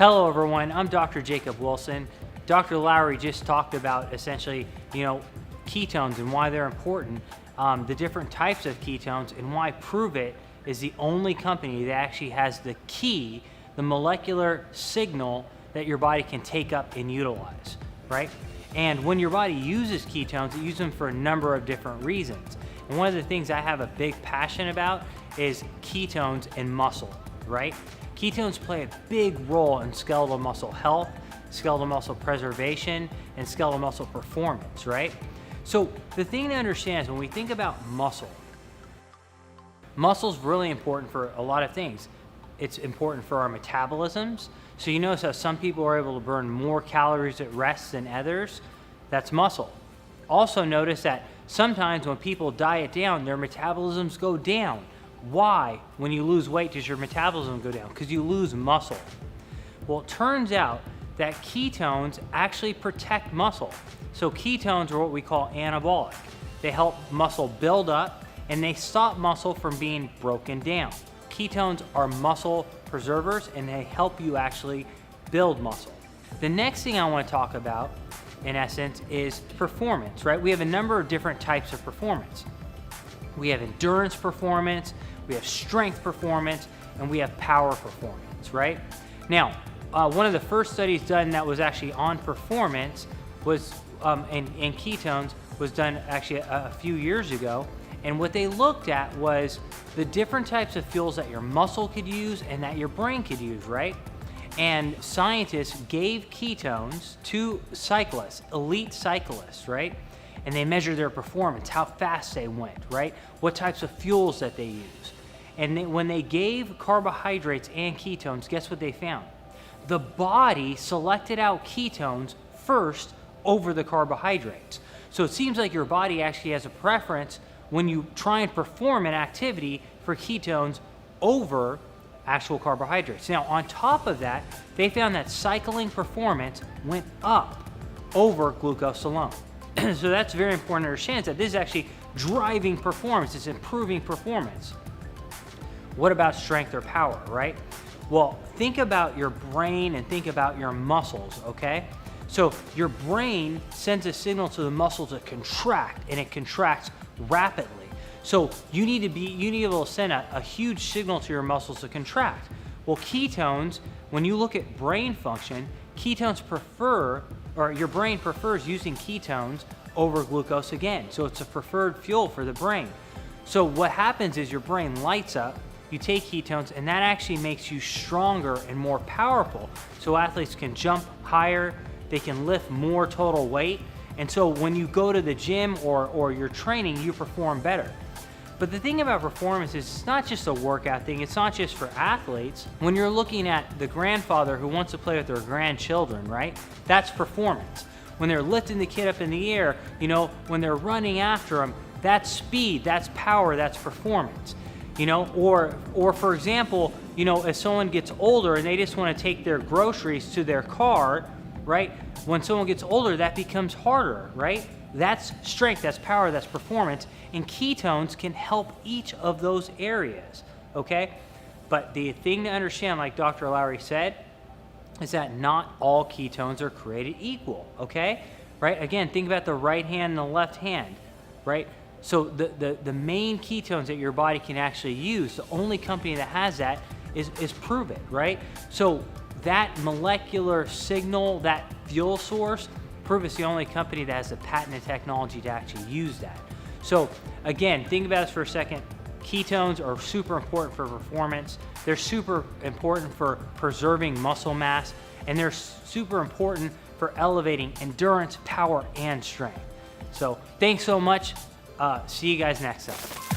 Hello everyone, I'm Dr. Jacob Wilson. Dr. Lowry just talked about essentially, ketones and why they're important, the different types of ketones, and why Prove It is the only company that actually has the key, the molecular signal that your body can take up and utilize, right? And when your body uses ketones, it uses them for a number of different reasons. And one of the things I have a big passion about is ketones and muscle, right? Ketones play a big role in skeletal muscle health, skeletal muscle preservation, and skeletal muscle performance, right? So the thing to understand is when we think about muscle is really important for a lot of things. It's important for our metabolisms. So you notice how some people are able to burn more calories at rest than others. That's muscle. Also notice that sometimes when people diet down, their metabolisms go down. Why, when you lose weight, does your metabolism go down? Because you lose muscle. Well, it turns out that ketones actually protect muscle. So ketones are what we call anabolic. They help muscle build up and they stop muscle from being broken down. Ketones are muscle preservers and they help you actually build muscle. The next thing I want to talk about, in essence, is performance, right? We have a number of different types of performance. We have endurance performance, we have strength performance, and we have power performance, right? Now, one of the first studies done that was actually on performance was in ketones was done actually a few years ago. And what they looked at was the different types of fuels that your muscle could use and that your brain could use, right? And scientists gave ketones to cyclists, elite cyclists, right? And they measured their performance, how fast they went, right? What types of fuels that they use. And when they gave carbohydrates and ketones, guess what they found? The body selected out ketones first over the carbohydrates. So it seems like your body actually has a preference when you try and perform an activity for ketones over actual carbohydrates. Now, on top of that, they found that cycling performance went up over glucose alone. So that's very important to understand, that this is actually driving performance, it's improving performance. What about strength or power, right? Well, think about your brain and think about your muscles, okay? So your brain sends a signal to the muscle to contract, and it contracts rapidly. So you need to be able to send a huge signal to your muscles to contract. Well, ketones, when you look at brain function, your brain prefers using ketones over glucose again. So it's a preferred fuel for the brain. So what happens is your brain lights up, you take ketones, and that actually makes you stronger and more powerful. So athletes can jump higher, they can lift more total weight. And so when you go to the gym or you're training, you perform better. But the thing about performance is it's not just a workout thing, it's not just for athletes. When you're looking at the grandfather who wants to play with their grandchildren, right? That's performance. When they're lifting the kid up in the air, when they're running after them, that's speed, that's power, that's performance. Or for example, if someone gets older and they just want to take their groceries to their car, right? When someone gets older, that becomes harder, right? That's strength, that's power, that's performance, and ketones can help each of those areas, okay? But the thing to understand, like Dr. Lowry said, is that not all ketones are created equal, okay? Right? Again, think about the right hand and the left hand, right? So the main ketones that your body can actually use, the only company that has that is Prove It, right? So that molecular signal, that fuel source, Prove It's the only company that has the patented technology to actually use that. So again, think about this for a second. Ketones are super important for performance. They're super important for preserving muscle mass, and they're super important for elevating endurance, power, and strength. So thanks so much. See you guys next time.